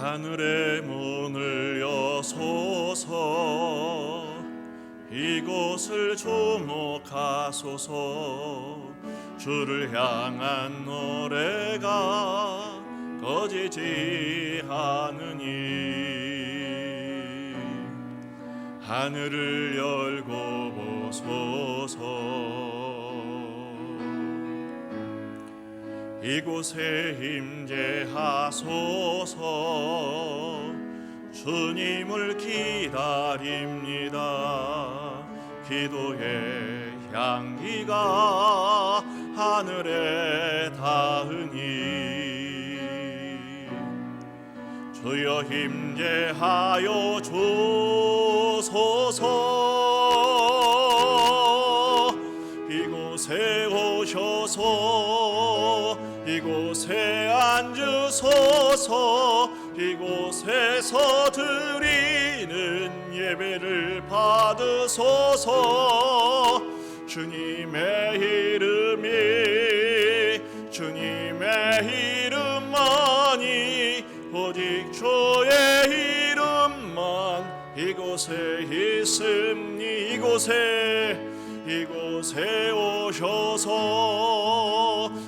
하늘의 문을 여소서, 이곳을 주목하소서. 주를 향한 노래가 꺼지지 않으니 하늘을 열고 보소서. 이곳에 임재하소서. 주님을 기다립니다. 기도의 향기가 하늘에 닿으니 주여 임재하여 주소서. 이곳에 오셔서 이곳에 앉으소서. 이곳에서 드리는 예배를 받으소서. 주님의 이름만이 오직 주의 이름만 이곳에 있으니 이곳에 오셔서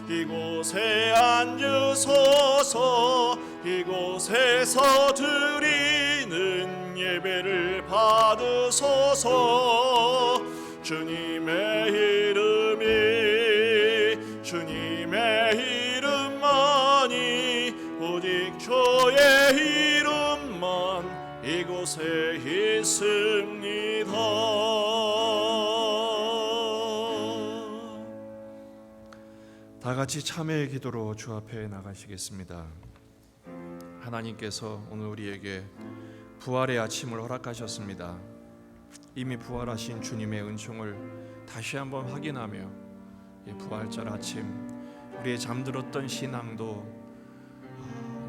이곳에 앉으소서. 이곳에서 드리는 예배를 받으소서. 주님의 이름만이 오직 주의 이름만 이곳에 있습니다. 다 같이 참회의 기도로 주 앞에 나가시겠습니다. 하나님께서 오늘 우리에게 부활의 아침을 허락하셨습니다. 이미 부활하신 주님의 은총을 다시 한번 확인하며 이 부활절 아침 우리의 잠들었던 신앙도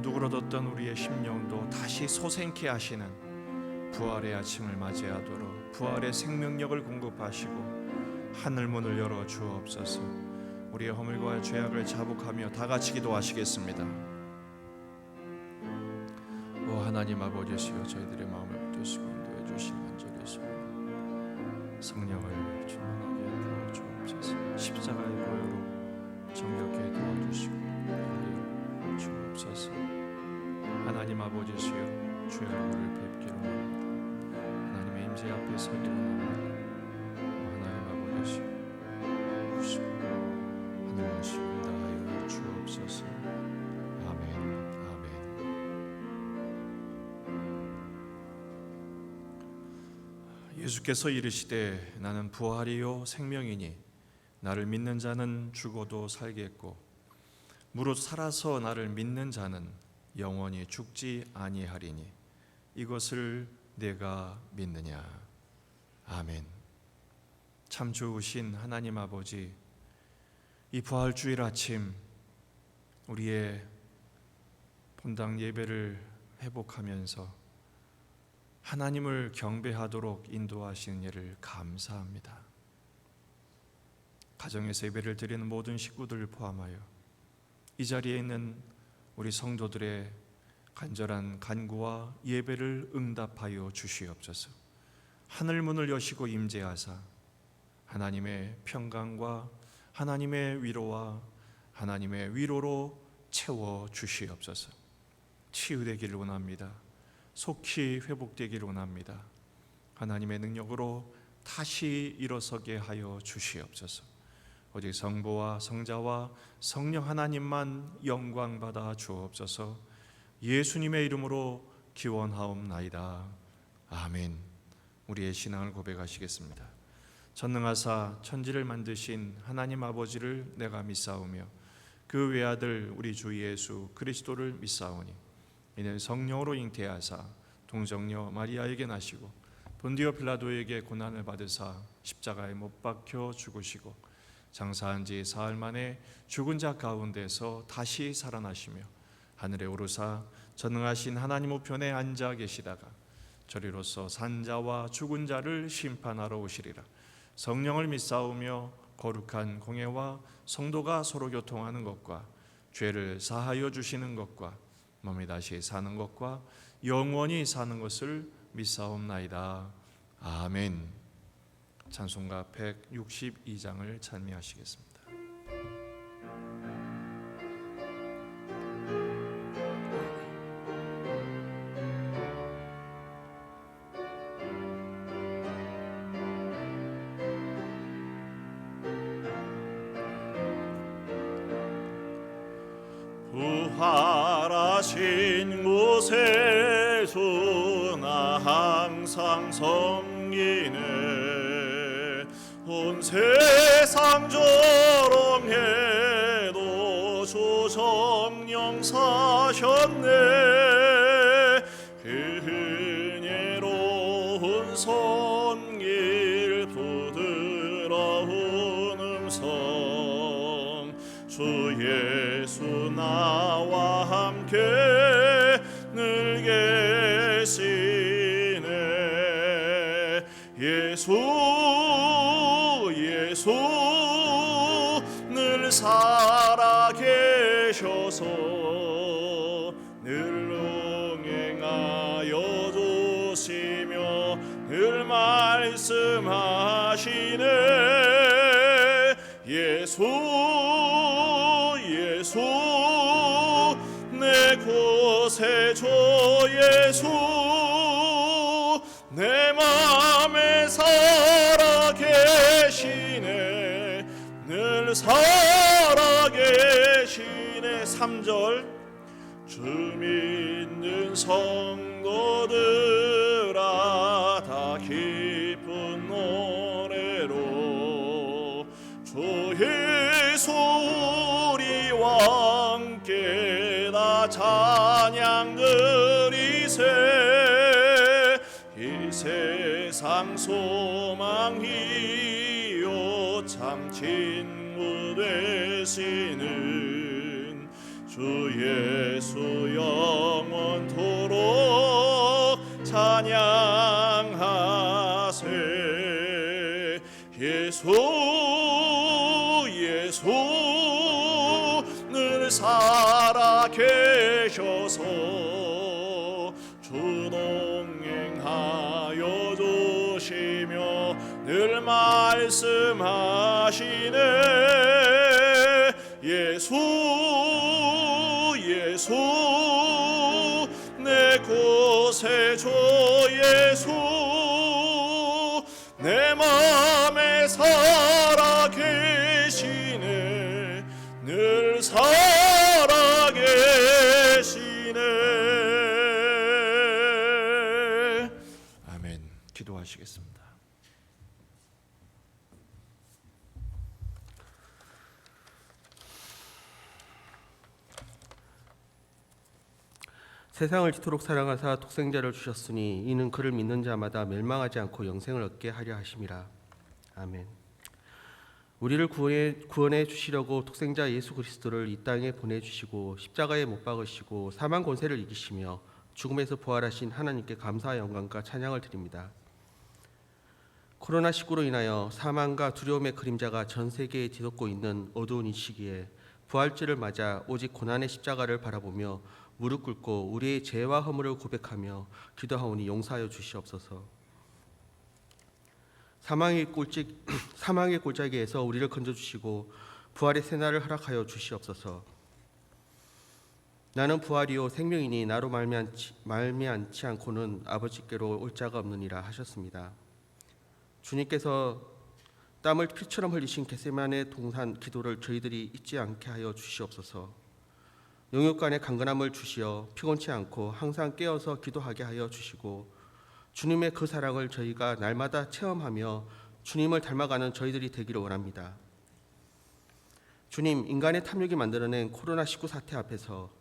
누그러졌던 우리의 심령도 다시 소생케 하시는 부활의 아침을 맞이하도록 부활의 생명력을 공급하시고 하늘 문을 열어 주옵소서. 우리의 허물과 죄악을 자복하며 다 같이 기도하시겠습니다. 오 하나님 아버지시여, 저희들의 마음을 붙드시고 인도해 주시니 간절히소이다. 성령을 충만하게 부어 주옵소서. 십자가의 보혈로 정결케 도와주시고 인도해 주옵소서. 하나님 아버지시여, 주의 얼굴을 뵙기로 합니다. 하나님의 임재 앞에 서기로 합니다. 하나님 아버지시여, 주시고 하늘 오시고 다하여 주옵소서. 아멘. 아멘. 예수께서 이르시되 나는 부활이요 생명이니 나를 믿는 자는 죽어도 살겠고 무릇 살아서 나를 믿는 자는 영원히 죽지 아니하리니 이것을 내가 믿느냐. 아멘. 참 좋으신 하나님 아버지, 이 부활주일 아침 우리의 본당 예배를 회복하면서 하나님을 경배하도록 인도하시는 일을 감사합니다. 가정에서 예배를 드리는 모든 식구들을 포함하여 이 자리에 있는 우리 성도들의 간절한 간구와 예배를 응답하여 주시옵소서. 하늘 문을 여시고 임재하사 하나님의 평강과 하나님의 위로와 하나님의 위로로 채워 주시옵소서. 치유되기를 원합니다. 속히 회복되기를 원합니다. 하나님의 능력으로 다시 일어서게 하여 주시옵소서. 오직 성부와 성자와 성령 하나님만 영광받아 주옵소서. 예수님의 이름으로 기원하옵나이다. 아멘. 우리의 신앙을 고백하시겠습니다. 전능하사 천지를 만드신 하나님 아버지를 내가 믿사오며 그 외아들 우리 주 예수 그리스도를 믿사오니 이는 성령으로 잉태하사 동정녀 마리아에게 나시고 본디오 빌라도에게 고난을 받으사 십자가에 못 박혀 죽으시고 장사한 지 사흘 만에 죽은 자 가운데서 다시 살아나시며 하늘에 오르사 전능하신 하나님 우편에 앉아 계시다가 저리로서 산 자와 죽은 자를 심판하러 오시리라. 성령을 믿사오며 거룩한 공예와 성도가 서로 교통하는 것과 죄를 사하여 주시는 것과 몸이 다시 사는 것과 영원히 사는 것을 믿사옵나이다. 아멘. 찬송가 162장을 찬미하시겠습니다. 부활하신 곳에서 나 항상 섬기네. 온 세상 조롱해도 주 성령 사셨네. 그 은혜로운 손길 부드러운 음성 주 예수 나와 함께 늘 계시네. 예수 늘 살아계셔서 늘 응행하여 주시며 늘 말씀하시네. 예수 내 구세주 예수 내 맘에 살아계시네. 늘 살아계시네. 3절 주 믿는 성도들아 다 기쁜 노래로 주 예수 우리와 함께 다 찬양 드리세. 이 세상 소망이요 참 친구 되시는 주 예수 영원토록 찬양하세. 예수 늘 살아계셔서 주 동행하여 주시며 늘 말씀하시네. 예수 내 구세주 예수 내 맘에 살아계시네. 늘 살아계시네. 아멘. 기도하시겠습니다. 세상을 이토록 사랑하사 독생자를 주셨으니 이는 그를 믿는 자마다 멸망하지 않고 영생을 얻게 하려 하심이라. 아멘. 우리를 구원해 주시려고 독생자 예수 그리스도를 이 땅에 보내주시고 십자가에 못 박으시고 사망 권세를 이기시며 죽음에서 부활하신 하나님께 감사와 영광과 찬양을 드립니다. 코로나19로 인하여 사망과 두려움의 그림자가 전 세계에 뒤덮고 있는 어두운 이 시기에 부활주를 맞아 오직 고난의 십자가를 바라보며 무릎 꿇고 우리의 죄와 허물을 고백하며 기도하오니 용서하여 주시옵소서. 사망의 골짜기에서 우리를 건져주시고 부활의 새날을 허락하여 주시옵소서. 나는 부활이요 생명이니 나로 말미암지 않고는 아버지께로 올 자가 없느니라 하셨습니다. 주님께서 땀을 피처럼 흘리신 겟세마네 동산 기도를 저희들이 잊지 않게 하여 주시옵소서. 영육간의 강건함을 주시어 피곤치 않고 항상 깨어서 기도하게 하여 주시고 주님의 그 사랑을 저희가 날마다 체험하며 주님을 닮아가는 저희들이 되기를 원합니다. 주님, 인간의 탐욕이 만들어낸 코로나19 사태 앞에서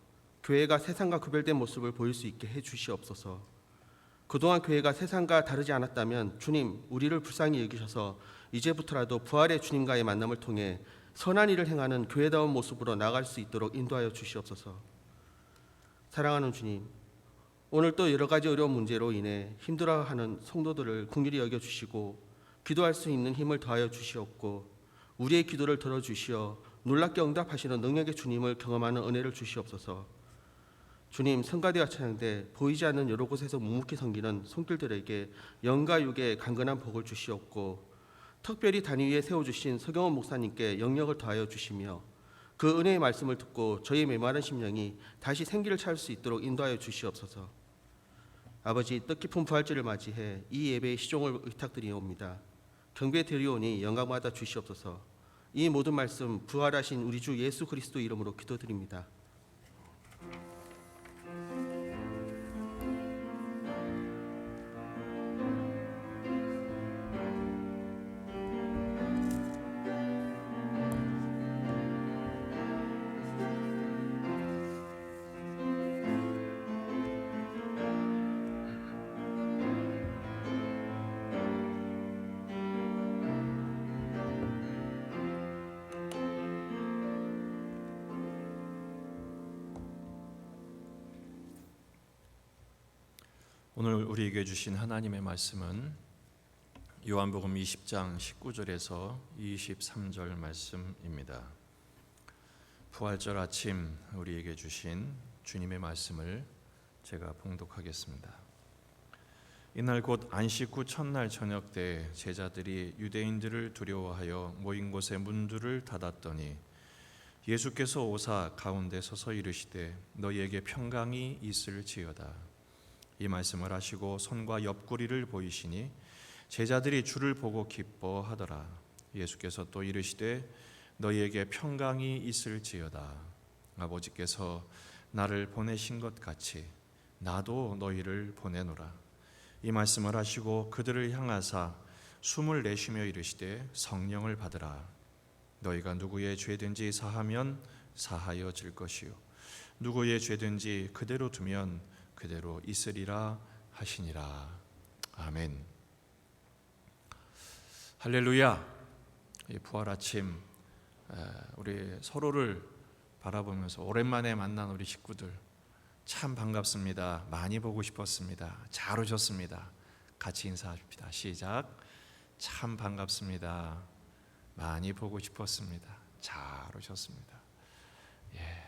교회가 세상과 구별된 모습을 보일 수 있게 해 주시옵소서. 그동안 교회가 세상과 다르지 않았다면 주님, 우리를 불쌍히 여기셔서 이제부터라도 부활의 주님과의 만남을 통해 선한 일을 행하는 교회다운 모습으로 나아갈 수 있도록 인도하여 주시옵소서. 사랑하는 주님, 오늘 또 여러 가지 어려운 문제로 인해 힘들어하는 성도들을 긍휼히 여겨주시고 기도할 수 있는 힘을 더하여 주시옵고 우리의 기도를 들어주시어 놀랍게 응답하시는 능력의 주님을 경험하는 은혜를 주시옵소서. 주님, 성가대와 찬양대 보이지 않는 여러 곳에서 묵묵히 섬기는 손길들에게 영과 육의 강건한 복을 주시옵고, 특별히 단위 위에 세워주신 서경원 목사님께 영역을 더하여 주시며, 그 은혜의 말씀을 듣고 저희 메마른 심령이 다시 생기를 찾을 수 있도록 인도하여 주시옵소서. 아버지, 뜻깊은 부활절을 맞이해 이 예배의 시종을 의탁드리옵니다. 경배 드리오니 영광 받아 주시옵소서. 이 모든 말씀 부활하신 우리 주 예수 그리스도 이름으로 기도드립니다. 오늘 우리에게 주신 하나님의 말씀은 요한복음 20장 19절에서 23절 말씀입니다. 부활절 아침 우리에게 주신 주님의 말씀을 제가 봉독하겠습니다. 이날 곧 안식 후 첫날 저녁 때 제자들이 유대인들을 두려워하여 모인 곳의 문들을 닫았더니 예수께서 오사 가운데 서서 이르시되 너희에게 평강이 있을지어다. 이 말씀을 하시고 손과 옆구리를 보이시니 제자들이 주를 보고 기뻐하더라. 예수께서 또 이르시되 너희에게 평강이 있을지어다. 아버지께서 나를 보내신 것 같이 나도 너희를 보내노라. 이 말씀을 하시고 그들을 향하사 숨을 내쉬며 이르시되 성령을 받으라. 너희가 누구의 죄든지 사하면 사하여질 것이요 누구의 죄든지 그대로 두면 그대로 있으리라 하시니라. 아멘. 할렐루야. 이 부활 아침 우리 서로를 바라보면서 오랜만에 만난 우리 식구들 참 반갑습니다. 많이 보고 싶었습니다. 잘 오셨습니다. 같이 인사합시다. 시작. 참 반갑습니다. 많이 보고 싶었습니다. 잘 오셨습니다. 예.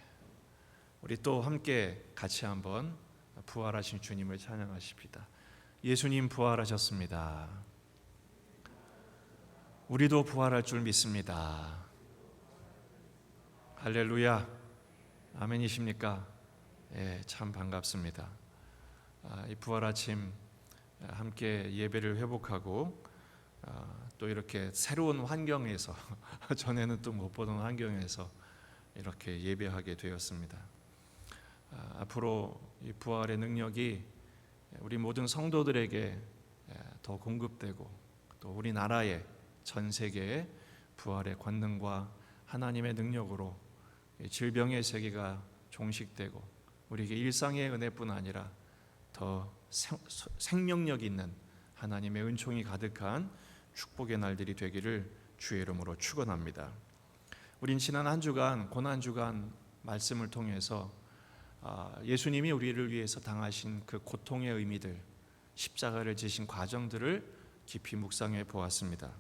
우리 또 함께 같이 한번 부활하신 주님을 찬양하십시다. 예수님 부활하셨습니다. 우리도 부활할 줄 믿습니다. 할렐루야. 아멘이십니까? 예, 참 반갑습니다. 이 부활 아침 함께 예배를 회복하고 또 이렇게 새로운 환경에서 전에는 또 못 보던 환경에서 이렇게 예배하게 되었습니다. 앞으로 이 부활의 능력이 우리 모든 성도들에게 더 공급되고 또 우리나라의 전 세계의 부활의 권능과 하나님의 능력으로 질병의 세계가 종식되고 우리에게 일상의 은혜뿐 아니라 더 생명력 있는 하나님의 은총이 가득한 축복의 날들이 되기를 주의 이름으로 축원합니다. 우린 지난 한 주간 고난 주간 말씀을 통해서 예수님이 우리를 위해서 당하신 그 고통의 의미들, 십자가를 지신 과정들을 깊이 묵상해 보았습니다.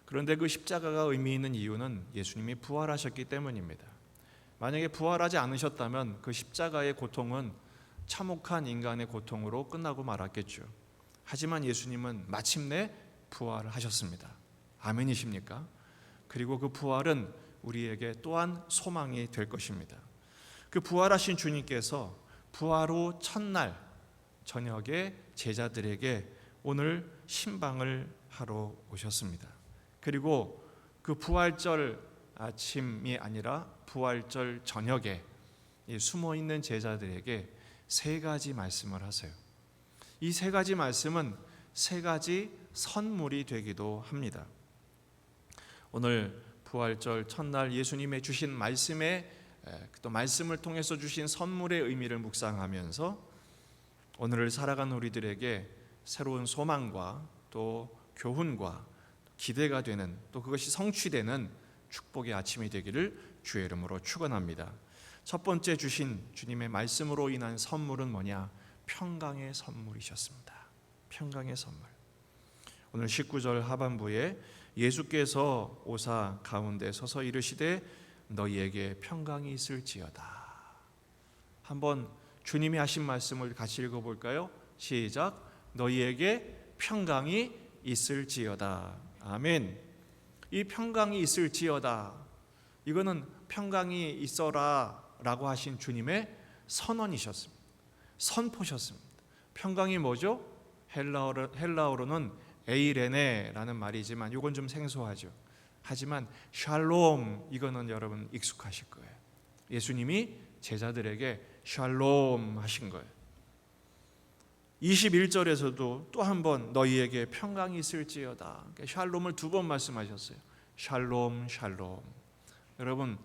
그런데 그 십자가가 의미 있는 이유는 예수님이 부활하셨기 때문입니다. 만약에 부활하지 않으셨다면 그 십자가의 고통은 참혹한 인간의 고통으로 끝나고 말았겠죠. 하지만 예수님은 마침내 부활하셨습니다. 아멘이십니까? 그리고 그 부활은 우리에게 또한 소망이 될 것입니다. 그 부활하신 주님께서 부활 후 첫날 저녁에 제자들에게 오늘 신방을 하러 오셨습니다. 그리고 그 부활절 아침이 아니라 부활절 저녁에 숨어있는 제자들에게 세 가지 말씀을 하세요. 이 세 가지 말씀은 세 가지 선물이 되기도 합니다. 오늘 부활절 첫날 예수님의 주신 말씀에 또 말씀을 통해서 주신 선물의 의미를 묵상하면서 오늘을 살아가는 우리들에게 새로운 소망과 또 교훈과 기대가 되는 또 그것이 성취되는 축복의 아침이 되기를 주의 이름으로 축원합니다. 첫 번째 주신 주님의 말씀으로 인한 선물은 뭐냐? 평강의 선물이셨습니다. 평강의 선물. 오늘 19절 하반부에 예수께서 오사 가운데 서서 이르시되 너희에게 평강이 있을지어다. 한번 주님이 하신 말씀을 같이 읽어볼까요? 시작. 너희에게 평강이 있을지어다. 아멘. 이 평강이 있을지어다, 이거는 평강이 있어라 라고 하신 주님의 선언이셨습니다. 선포셨습니다. 평강이 뭐죠? 헬라어로는 에이레네라는 말이지만 이건 좀 생소하죠. 하지만 샬롬, 이거는 여러분 익숙하실 거예요. 예수님이 제자들에게 샬롬 하신 거예요. 21절에서도 또 한 번 너희에게 평강이 있을지어다. 샬롬을 2번 말씀하셨어요. 샬롬 샬롬. 여러분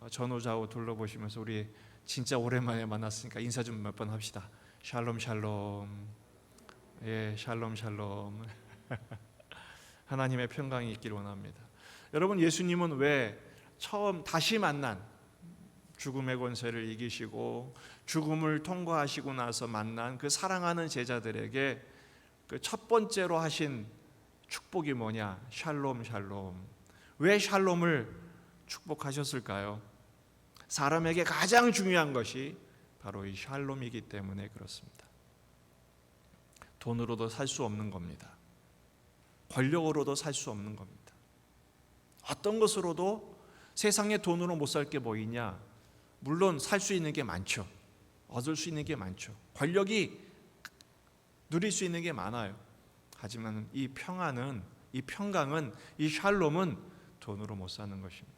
전후좌우 둘러보시면서 우리 진짜 오랜만에 만났으니까 인사 좀 몇 번 합시다. 샬롬 샬롬. 예, 샬롬 샬롬. 하나님의 평강이 있기를 원합니다. 여러분 예수님은 왜 처음 다시 만난 죽음의 권세를 이기시고 죽음을 통과하시고 나서 만난 그 사랑하는 제자들에게 그 첫 번째로 하신 축복이 뭐냐? 샬롬 샬롬. 왜 샬롬을 축복하셨을까요? 사람에게 가장 중요한 것이 바로 이 샬롬이기 때문에 그렇습니다. 돈으로도 살 수 없는 겁니다. 권력으로도 살 수 없는 겁니다. 어떤 것으로도 세상에 돈으로 못 살 게 뭐 있냐? 물론 살 수 있는 게 많죠. 얻을 수 있는 게 많죠. 권력이 누릴 수 있는 게 많아요. 하지만 이 평안은, 이 평강은, 이 샬롬은 돈으로 못 사는 것입니다.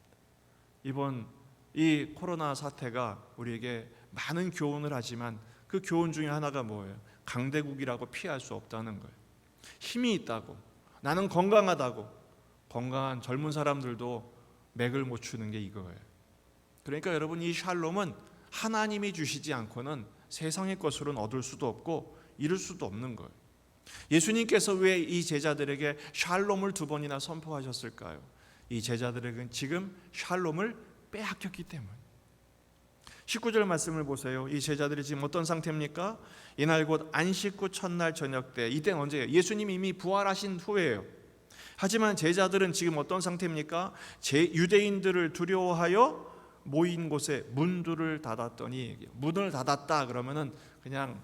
이번 이 코로나 사태가 우리에게 많은 교훈을 하지만 그 교훈 중에 하나가 뭐예요? 강대국이라고 피할 수 없다는 거예요. 힘이 있다고, 나는 건강하다고, 건강한 젊은 사람들도 맥을 못 추는 게 이거예요. 그러니까 여러분 이 샬롬은 하나님이 주시지 않고는 세상의 것으로는 얻을 수도 없고 이룰 수도 없는 거예요. 예수님께서 왜 이 제자들에게 샬롬을 2번이나 선포하셨을까요? 이 제자들에게는 지금 샬롬을 빼앗겼기 때문에. 19절 말씀을 보세요. 이 제자들이 지금 어떤 상태입니까? 이날 곧 안식 후 첫날 저녁 때, 이때는 언제예요? 예수님이 이미 부활하신 후예요. 하지만 제자들은 지금 어떤 상태입니까? 유대인들을 두려워하여 모인 곳에 문들을 닫았더니, 문을 닫았다 그러면은 그냥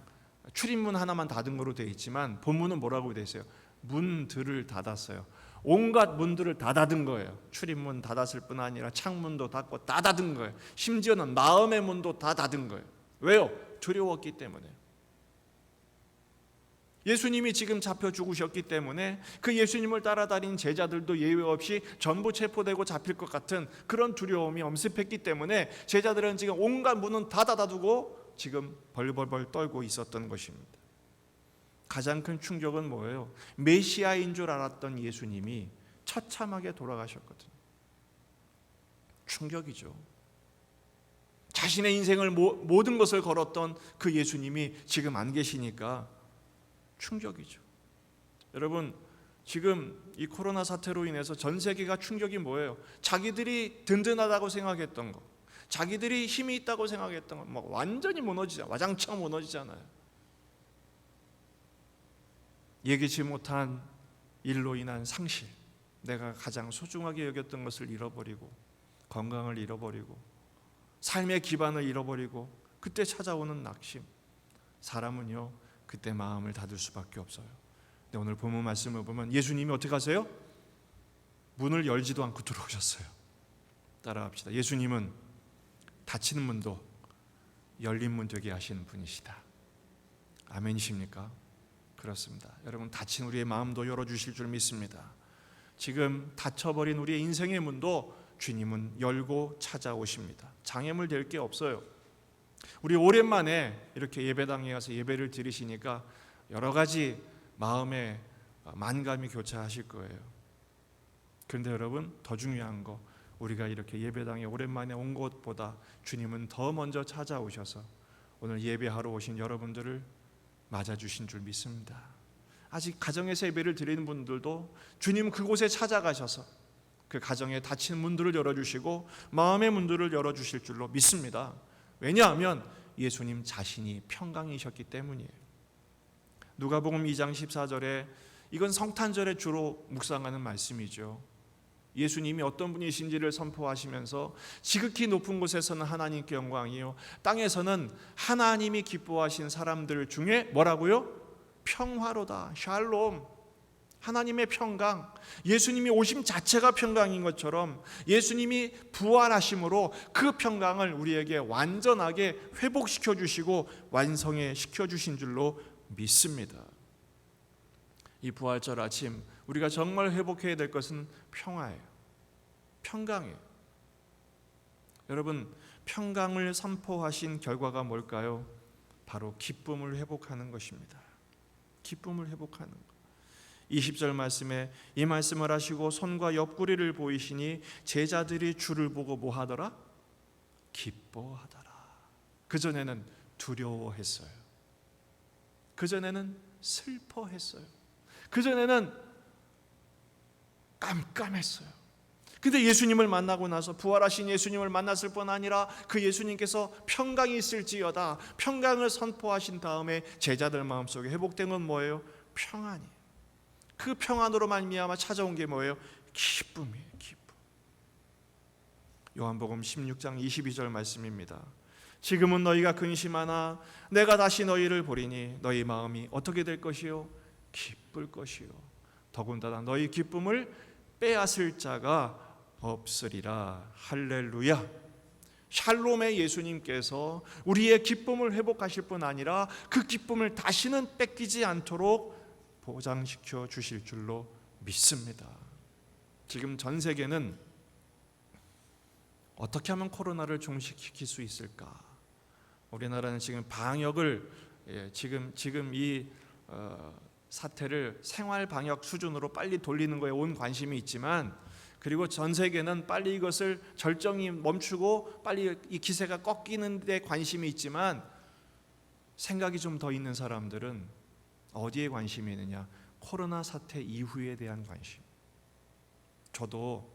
출입문 하나만 닫은 거로 되어 있지만 본문은 뭐라고 되어 있어요? 문들을 닫았어요. 온갖 문들을 다 닫은 거예요. 출입문 닫았을 뿐 아니라 창문도 닫고 다 닫은 거예요. 심지어는 마음의 문도 다 닫은 거예요. 왜요? 두려웠기 때문에. 예수님이 지금 잡혀 죽으셨기 때문에 그 예수님을 따라다닌 제자들도 예외 없이 전부 체포되고 잡힐 것 같은 그런 두려움이 엄습했기 때문에 제자들은 지금 온갖 문은 다 닫아두고 지금 벌벌벌 떨고 있었던 것입니다. 가장 큰 충격은 뭐예요? 메시아인 줄 알았던 예수님이 처참하게 돌아가셨거든요. 충격이죠. 자신의 인생을 모든 것을 걸었던 그 예수님이 지금 안 계시니까 충격이죠. 여러분 지금 이 코로나 사태로 인해서 전 세계가 충격이 뭐예요? 자기들이 든든하다고 생각했던 거, 자기들이 힘이 있다고 생각했던 거 막 완전히 무너지잖아요. 와장창 무너지잖아요. 예기치 못한 일로 인한 상실, 내가 가장 소중하게 여겼던 것을 잃어버리고 건강을 잃어버리고 삶의 기반을 잃어버리고 그때 찾아오는 낙심, 사람은요 그때 마음을 닫을 수밖에 없어요. 근데 오늘 본문 말씀을 보면 예수님이 어떻게 하세요? 문을 열지도 않고 들어오셨어요. 따라합시다. 예수님은 닫히는 문도 열린 문 되게 하시는 분이시다. 아멘이십니까? 그렇습니다. 여러분 닫힌 우리의 마음도 열어주실 줄 믿습니다. 지금 닫혀버린 우리의 인생의 문도 주님은 열고 찾아오십니다. 장애물 될 게 없어요. 우리 오랜만에 이렇게 예배당에 가서 예배를 드리시니까 여러 가지 마음의 만감이 교차하실 거예요. 그런데 여러분 더 중요한 거, 우리가 이렇게 예배당에 오랜만에 온 것보다 주님은 더 먼저 찾아오셔서 오늘 예배하러 오신 여러분들을 맞아주신 줄 믿습니다. 아직 가정에서 예배를 드리는 분들도 주님 그곳에 찾아가셔서 그 가정에 닫힌 문들을 열어주시고 마음의 문들을 열어주실 줄로 믿습니다. 왜냐하면 예수님 자신이 평강이셨기 때문이에요. 누가복음 2장 14절에 이건 성탄절에 주로 묵상하는 말씀이죠. 예수님이 어떤 분이신지를 선포하시면서 지극히 높은 곳에서는 하나님께 영광이요, 땅에서는 하나님이 기뻐하신 사람들 중에 뭐라고요? 평화로다. 샬롬. 하나님의 평강. 예수님이 오심 자체가 평강인 것처럼 예수님이 부활하심으로 그 평강을 우리에게 완전하게 회복시켜 주시고 완성해 시켜 주신 줄로 믿습니다. 이 부활절 아침 우리가 정말 회복해야 될 것은 평화예요. 평강이에요. 여러분, 평강을 선포하신 결과가 뭘까요? 바로 기쁨을 회복하는 것입니다. 기쁨을 회복하는 것. 20절 말씀에 이 말씀을 하시고 손과 옆구리를 보이시니 제자들이 주를 보고 뭐 하더라? 기뻐하더라. 그전에는 두려워했어요. 그전에는 슬퍼했어요. 그전에는 깜깜했어요. 근데 예수님을 만나고 나서, 부활하신 예수님을 만났을 뿐 아니라 그 예수님께서 평강이 있을지어다 평강을 선포하신 다음에 제자들 마음속에 회복된 건 뭐예요? 평안이에요. 그 평안으로 말미암아 찾아온 게 뭐예요? 기쁨이에요. 기쁨. 요한복음 16장 22절 말씀입니다. 지금은 너희가 근심하나 내가 다시 너희를 보리니 너희 마음이 어떻게 될 것이요? 기쁠 것이요. 더군다나 너희 기쁨을 빼앗을 자가 없으리라. 할렐루야. 샬롬의 예수님께서 우리의 기쁨을 회복하실 뿐 아니라 그 기쁨을 다시는 뺏기지 않도록 보장시켜 주실 줄로 믿습니다. 지금 전 세계는 어떻게 하면 코로나를 종식시킬 수 있을까? 우리나라는 지금 방역을 지금 이 사태를 생활 방역 수준으로 빨리 돌리는 거에 온 관심이 있지만, 그리고 전 세계는 빨리 이것을 절정이 멈추고 빨리 이 기세가 꺾이는 데 관심이 있지만, 생각이 좀 더 있는 사람들은 어디에 관심이 있느냐? 코로나 사태 이후에 대한 관심. 저도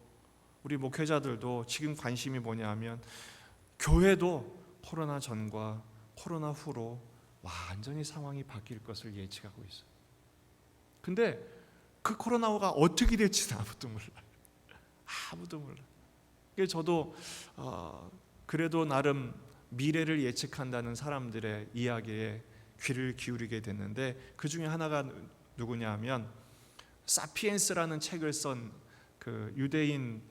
우리 목회자들도 지금 관심이 뭐냐 하면 교회도 코로나 전과 코로나 후로 완전히 상황이 바뀔 것을 예측하고 있어요. 근데 그 코로나 후가 어떻게 될지는 아무도 몰라요. 아무도 몰라요. 그래서 저도 그래도 나름 미래를 예측한다는 사람들의 이야기에 귀를 기울이게 됐는데, 그 중에 하나가 누구냐 하면 사피엔스라는 책을 쓴 그 유대인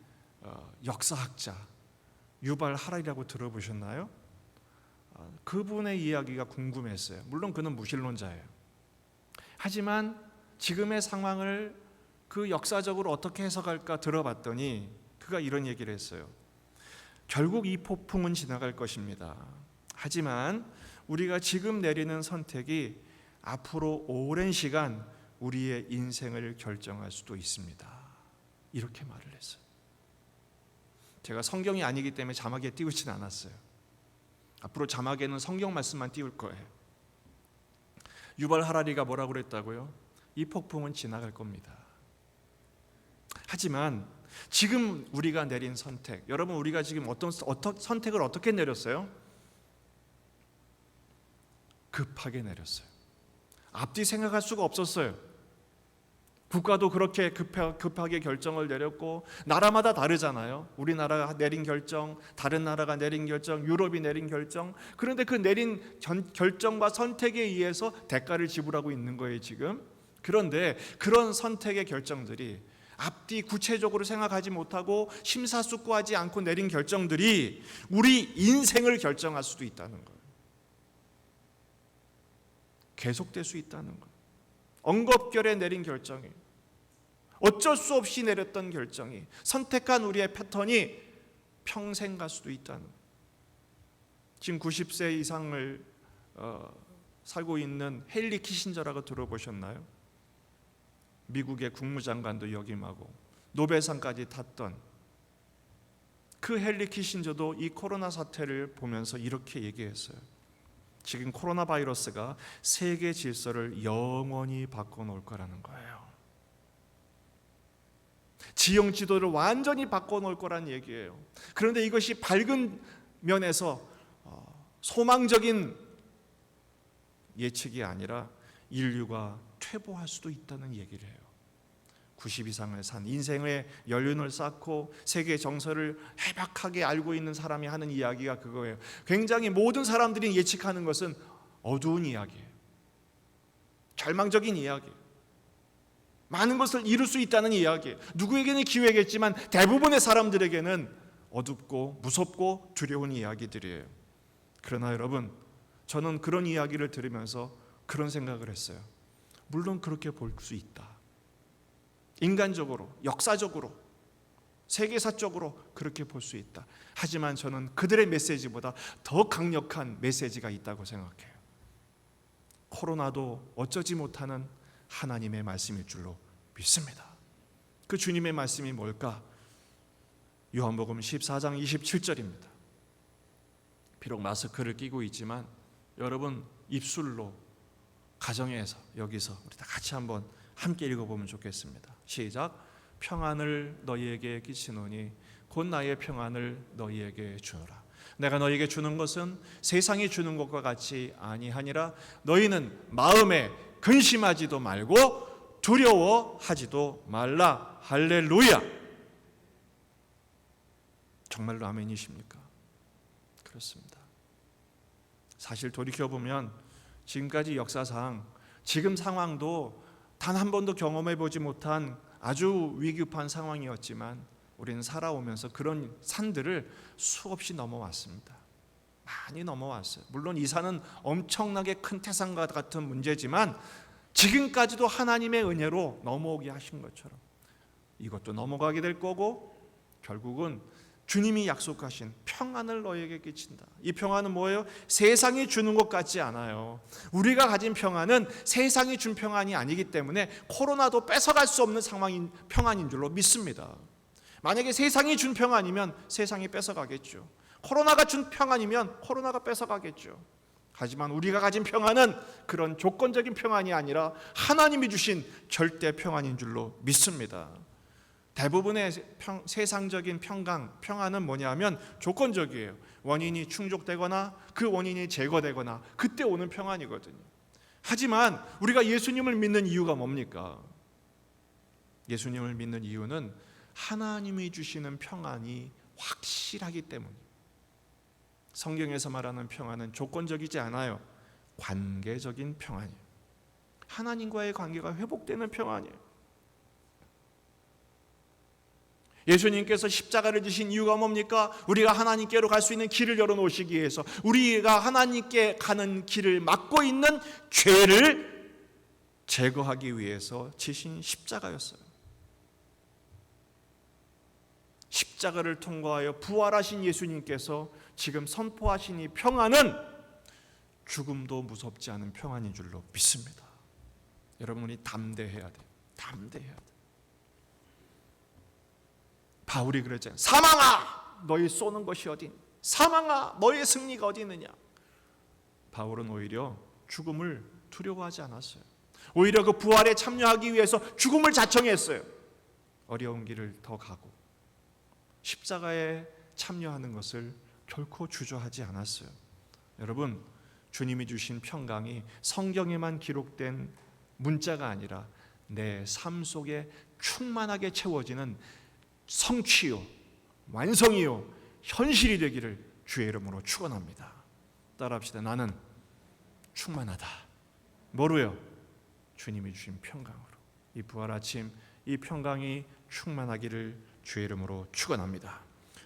역사학자 유발 하라리라고 들어보셨나요? 그분의 이야기가 궁금했어요. 물론 그는 무신론자예요. 하지만 지금의 상황을 그 역사적으로 어떻게 해석할까 들어봤더니 그가 이런 얘기를 했어요. 결국 이 폭풍은 지나갈 것입니다. 하지만 우리가 지금 내리는 선택이 앞으로 오랜 시간 우리의 인생을 결정할 수도 있습니다. 이렇게 말을 했어요. 제가 성경이 아니기 때문에 자막에 띄우진 않았어요. 앞으로 자막에는 성경 말씀만 띄울 거예요. 유발 하라리가 뭐라고 그랬다고요? 이 폭풍은 지나갈 겁니다. 하지만 지금 우리가 내린 선택, 여러분 우리가 지금 어떤 선택을 어떻게 내렸어요? 급하게 내렸어요. 앞뒤 생각할 수가 없었어요. 국가도 그렇게 급하게 결정을 내렸고, 나라마다 다르잖아요. 우리나라가 내린 결정, 다른 나라가 내린 결정, 유럽이 내린 결정. 그런데 그 내린 결정과 선택에 의해서 대가를 지불하고 있는 거예요 지금. 그런데 그런 선택의 결정들이 앞뒤 구체적으로 생각하지 못하고 심사숙고하지 않고 내린 결정들이 우리 인생을 결정할 수도 있다는 거예요. 계속될 수 있다는 것. 엉겁결에 내린 결정이, 어쩔 수 없이 내렸던 결정이, 선택한 우리의 패턴이 평생 갈 수도 있다는 것. 지금 90세 이상을 살고 있는 헨리 키신저라고 들어보셨나요? 미국의 국무장관도 역임하고 노벨상까지 탔던 그 헨리 키신저도 이 코로나 사태를 보면서 이렇게 얘기했어요. 지금 코로나 바이러스가 세계 질서를 영원히 바꿔놓을 거라는 거예요. 지형 지도를 완전히 바꿔놓을 거란 얘기예요. 그런데 이것이 밝은 면에서 소망적인 예측이 아니라 인류가 퇴보할 수도 있다는 얘기를 해요. 90 이상을 산 인생의 연륜을 쌓고 세계 정서를 해박하게 알고 있는 사람이 하는 이야기가 그거예요. 굉장히 모든 사람들이 예측하는 것은 어두운 이야기예요. 절망적인 이야기예요. 많은 것을 이룰 수 있다는 이야기예요. 누구에게는 기회겠지만 대부분의 사람들에게는 어둡고 무섭고 두려운 이야기들이에요. 그러나 여러분, 저는 그런 이야기를 들으면서 그런 생각을 했어요. 물론 그렇게 볼 수 있다. 인간적으로, 역사적으로, 세계사적으로 그렇게 볼 수 있다. 하지만 저는 그들의 메시지보다 더 강력한 메시지가 있다고 생각해요. 코로나도 어쩌지 못하는 하나님의 말씀일 줄로 믿습니다. 그 주님의 말씀이 뭘까? 요한복음 14장 27절입니다. 비록 마스크를 끼고 있지만 여러분 입술로 가정에서 여기서 우리 다 같이 한번 함께 읽어보면 좋겠습니다. 시작. 평안을 너희에게 끼치노니 곧 나의 평안을 너희에게 주노라. 내가 너희에게 주는 것은 세상이 주는 것과 같이 아니하니라. 너희는 마음에 근심하지도 말고 두려워하지도 말라. 할렐루야. 정말로 아멘이십니까? 그렇습니다. 사실 돌이켜보면 지금까지 역사상 지금 상황도 단 한 번도 경험해 보지 못한 아주 위급한 상황이었지만 우리는 살아오면서 그런 산들을 수없이 넘어왔습니다. 많이 넘어왔어요. 물론 이 산은 엄청나게 큰 태산과 같은 문제지만 지금까지도 하나님의 은혜로 넘어오게 하신 것처럼 이것도 넘어가게 될 거고 결국은 주님이 약속하신 평안을 너에게 끼친다. 이 평안은 뭐예요? 세상이 주는 것 같지 않아요. 우리가 가진 평안은 세상이 준 평안이 아니기 때문에 코로나도 뺏어갈 수 없는 상황인 평안인 줄로 믿습니다. 만약에 세상이 준 평안이면 세상이 뺏어가겠죠. 코로나가 준 평안이면 코로나가 뺏어가겠죠. 하지만 우리가 가진 평안은 그런 조건적인 평안이 아니라 하나님이 주신 절대 평안인 줄로 믿습니다. 대부분의 세상적인 평안은 뭐냐면 조건적이에요. 원인이 충족되거나 그 원인이 제거되거나 그때 오는 평안이거든요. 하지만 우리가 예수님을 믿는 이유가 뭡니까? 예수님을 믿는 이유는 하나님이 주시는 평안이 확실하기 때문이에요. 성경에서 말하는 평안은 조건적이지 않아요. 관계적인 평안이에요. 하나님과의 관계가 회복되는 평안이에요. 예수님께서 십자가를 지신 이유가 뭡니까? 우리가 하나님께로 갈 수 있는 길을 열어놓으시기 위해서, 우리가 하나님께 가는 길을 막고 있는 죄를 제거하기 위해서 지신 십자가였어요. 십자가를 통과하여 부활하신 예수님께서 지금 선포하신 이 평안은 죽음도 무섭지 않은 평안인 줄로 믿습니다. 여러분이 담대해야 돼요. 담대해야 돼요. 바울이 그랬잖아요. 사망아 너희 쏘는 것이 어디 있느냐. 사망아 너희의 승리가 어디 있느냐. 바울은 오히려 죽음을 두려워하지 않았어요. 오히려 그 부활에 참여하기 위해서 죽음을 자청했어요. 어려운 길을 더 가고 십자가에 참여하는 것을 결코 주저하지 않았어요. 여러분, 주님이 주신 평강이 성경에만 기록된 문자가 아니라 내 삶 속에 충만하게 채워지는 성취요, 완성이요, 현실이 되기를 주의 이름으로 축원합니다. 따라합시다. 나는 충만하다. 뭐로요? 주님이 주신 평강으로. 이 부활 아침 이 평강이 충만하기를 주의 이름으로 축원합니다.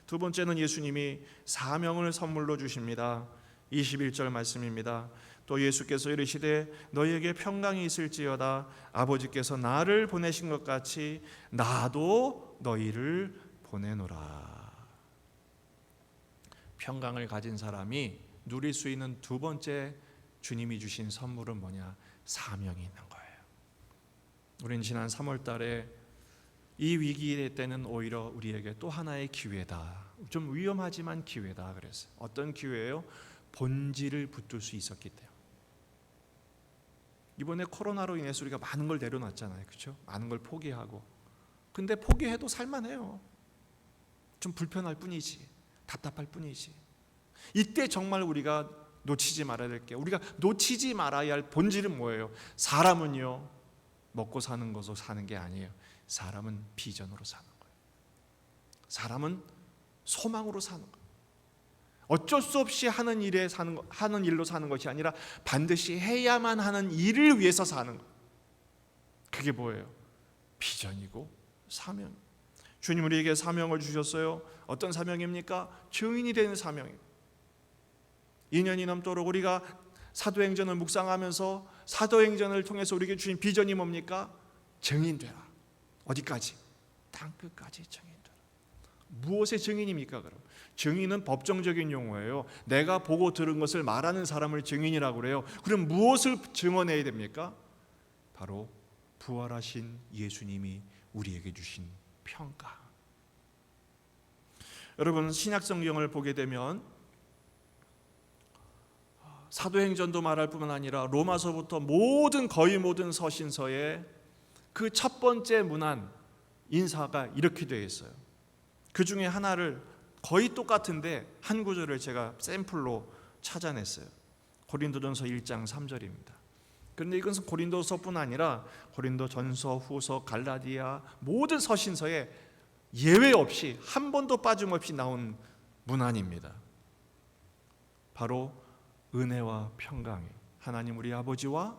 두 번째는 예수님이 사명을 선물로 주십니다. 21절 말씀입니다. 또 예수께서 이르시되 너희에게 평강이 있을지어다. 아버지께서 나를 보내신 것 같이 나도 너희를 보내노라. 평강을 가진 사람이 누릴 수 있는 두 번째 주님이 주신 선물은 뭐냐? 사명이 있는 거예요. 우리는 지난 3월 달에 이 위기의 때는 오히려 우리에게 또 하나의 기회다. 좀 위험하지만 기회다 그랬어요. 어떤 기회예요? 본질을 붙들 수 있었기 때문에. 이번에 코로나로 인해서 우리가 많은 걸 내려놨잖아요. 그렇죠? 많은 걸 포기하고. 근데 포기해도 살만해요. 좀 불편할 뿐이지. 답답할 뿐이지. 이때 정말 우리가 놓치지 말아야 될 게, 우리가 놓치지 말아야 할 본질은 뭐예요? 사람은요 먹고 사는 것으로 사는 게 아니에요. 사람은 비전으로 사는 거예요. 사람은 소망으로 사는 거예요. 어쩔 수 없이 하는 일로 사는 것이 아니라 반드시 해야만 하는 일을 위해서 사는 거예요. 그게 뭐예요? 비전이고 사명. 주님 우리에게 사명을 주셨어요. 어떤 사명입니까? 증인이 되는 사명이에요. 2년이 넘도록 우리가 사도행전을 묵상하면서 사도행전을 통해서 우리에게 주신 비전이 뭡니까? 증인되라. 어디까지? 땅끝까지 증인되라. 무엇의 증인입니까? 그럼 증인은 법정적인 용어예요. 내가 보고 들은 것을 말하는 사람을 증인이라고 그래요. 그럼 무엇을 증언해야 됩니까? 바로 부활하신 예수님이 우리에게 주신 평강. 여러분 신약 성경을 보게 되면 사도행전도 말할 뿐만 아니라 로마서부터 거의 모든 서신서에 그 첫 번째 문안 인사가 이렇게 되어 있어요. 그 중에 하나를 거의 똑같은데 한 구절을 제가 샘플로 찾아냈어요. 고린도전서 1장 3절입니다. 그런데 이것은 고린도서뿐 아니라 고린도전서, 후서, 갈라디아 모든 서신서에 예외 없이 한 번도 빠짐없이 나온 문안입니다. 바로 은혜와 평강이 하나님 우리 아버지와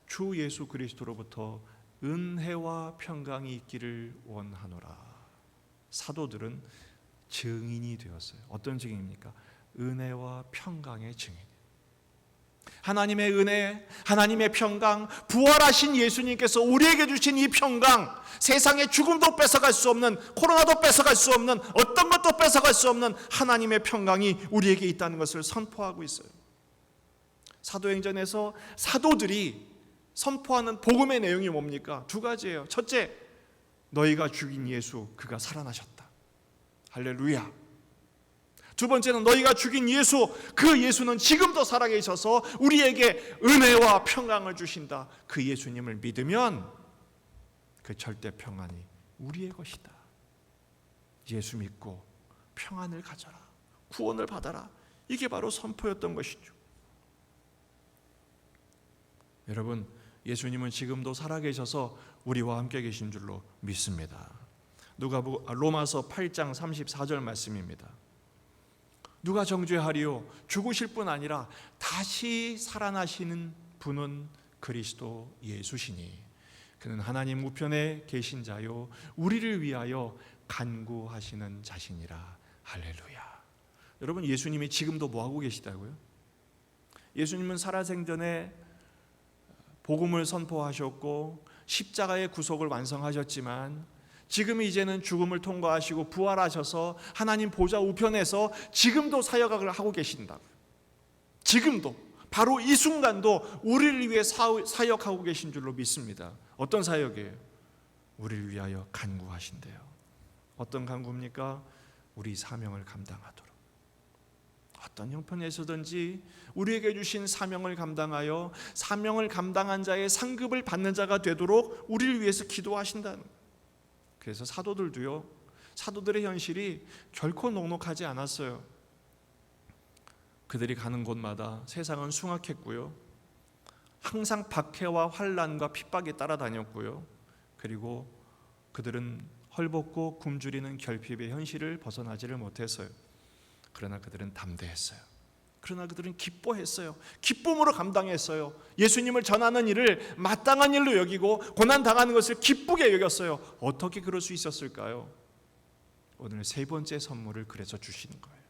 주 예수 그리스도로부터 은혜와 평강이 있기를 원하노라. 사도들은 증인이 되었어요. 어떤 증인입니까? 은혜와 평강의 증인. 하나님의 은혜, 하나님의 평강, 부활하신 예수님께서 우리에게 주신 이 평강, 세상의 죽음도 뺏어갈 수 없는, 코로나도 뺏어갈 수 없는, 어떤 것도 뺏어갈 수 없는 하나님의 평강이 우리에게 있다는 것을 선포하고 있어요. 사도행전에서 사도들이 선포하는 복음의 내용이 뭡니까? 두 가지예요. 첫째, 너희가 죽인 예수 그가 살아나셨다. 할렐루야. 두 번째는 너희가 죽인 예수, 그 예수는 지금도 살아계셔서 우리에게 은혜와 평강을 주신다. 그 예수님을 믿으면 그 절대 평안이 우리의 것이다. 예수 믿고 평안을 가져라. 구원을 받아라. 이게 바로 선포였던 것이죠. 여러분, 예수님은 지금도 살아계셔서 우리와 함께 계신 줄로 믿습니다. 로마서 8장 34절 말씀입니다. 누가 정죄하리요? 죽으실 뿐 아니라 다시 살아나시는 분은 그리스도 예수시니 그는 하나님 우편에 계신 자요 우리를 위하여 간구하시는 자신이라. 할렐루야. 여러분, 예수님이 지금도 뭐하고 계시다고요? 예수님은 살아생전에 복음을 선포하셨고 십자가의 구속을 완성하셨지만 지금 이제는 죽음을 통과하시고 부활하셔서 하나님 보좌 우편에서 지금도 사역을 하고 계신다. 지금도 바로 이 순간도 우리를 위해 사역하고 계신 줄로 믿습니다. 어떤 사역이에요? 우리를 위하여 간구하신대요. 어떤 간구입니까? 우리 사명을 감당하도록. 어떤 형편에서든지 우리에게 주신 사명을 감당하여 사명을 감당한 자의 상급을 받는 자가 되도록 우리를 위해서 기도하신다는 거예요. 그래서 사도들도요, 사도들의 현실이 결코 녹록하지 않았어요. 그들이 가는 곳마다 세상은 숭악했고요, 항상 박해와 환난과 핍박에 따라다녔고요, 그리고 그들은 헐벗고 굶주리는 결핍의 현실을 벗어나지를 못했어요. 그러나 그들은 담대했어요. 그러나 그들은 기뻐했어요. 기쁨으로 감당했어요. 예수님을 전하는 일을 마땅한 일로 여기고 고난당하는 것을 기쁘게 여겼어요. 어떻게 그럴 수 있었을까요? 오늘 세 번째 선물을 그래서 주시는 거예요.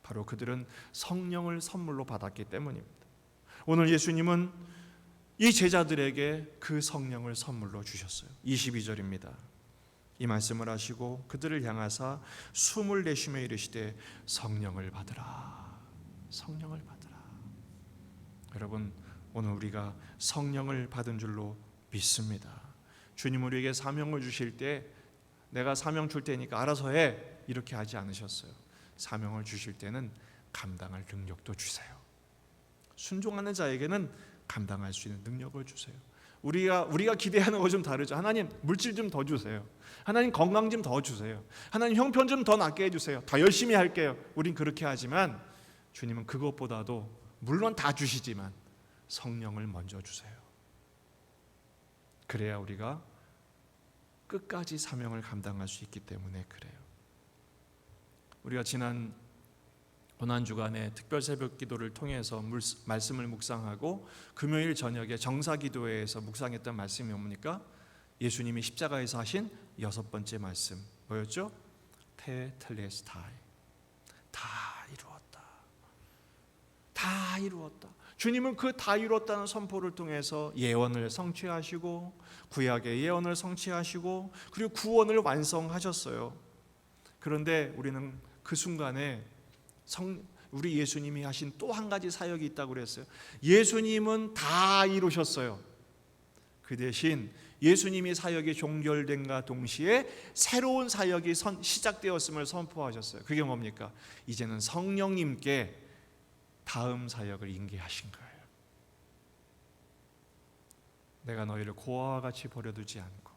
바로 그들은 성령을 선물로 받았기 때문입니다. 오늘 예수님은 이 제자들에게 그 성령을 선물로 주셨어요. 22절입니다. 이 말씀을 하시고 그들을 향하사 숨을 내쉬며 이르시되 성령을 받으라. 성령을 받으라. 여러분, 오늘 우리가 성령을 받은 줄로 믿습니다. 주님 우리에게 사명을 주실 때 내가 사명 줄 테니까 알아서 해 이렇게 하지 않으셨어요. 사명을 주실 때는 감당할 능력도 주세요. 순종하는 자에게는 감당할 수 있는 능력을 주세요. 우리가 기대하는 거 좀 다르죠. 하나님 물질 좀 더 주세요. 하나님 건강 좀 더 주세요. 하나님 형편 좀 더 낫게 해주세요. 더 열심히 할게요. 우린 그렇게 하지만 주님은 그것보다도 물론 다 주시지만 성령을 먼저 주세요. 그래야 우리가 끝까지 사명을 감당할 수 있기 때문에 그래요. 우리가 지난 고난주간에 특별 새벽 기도를 통해서 말씀을 묵상하고 금요일 저녁에 정사기도회에서 묵상했던 말씀이 뭡니까? 예수님이 십자가에서 하신 6번째 말씀 뭐였죠? 테텔레스타이, 다 이루었다. 다 이루었다. 주님은 그 다 이루었다는 선포를 통해서 예언을 성취하시고 구약의 예언을 성취하시고 그리고 구원을 완성하셨어요. 그런데 우리는 그 순간에 우리 예수님이 하신 또 한 가지 사역이 있다고 그랬어요. 예수님은 다 이루셨어요. 그 대신 예수님이 사역이 종결된과 동시에 새로운 사역이 시작되었음을 선포하셨어요. 그게 뭡니까? 이제는 성령님께 다음 사역을 인계하신 거예요. 내가 너희를 고아와 같이 버려두지 않고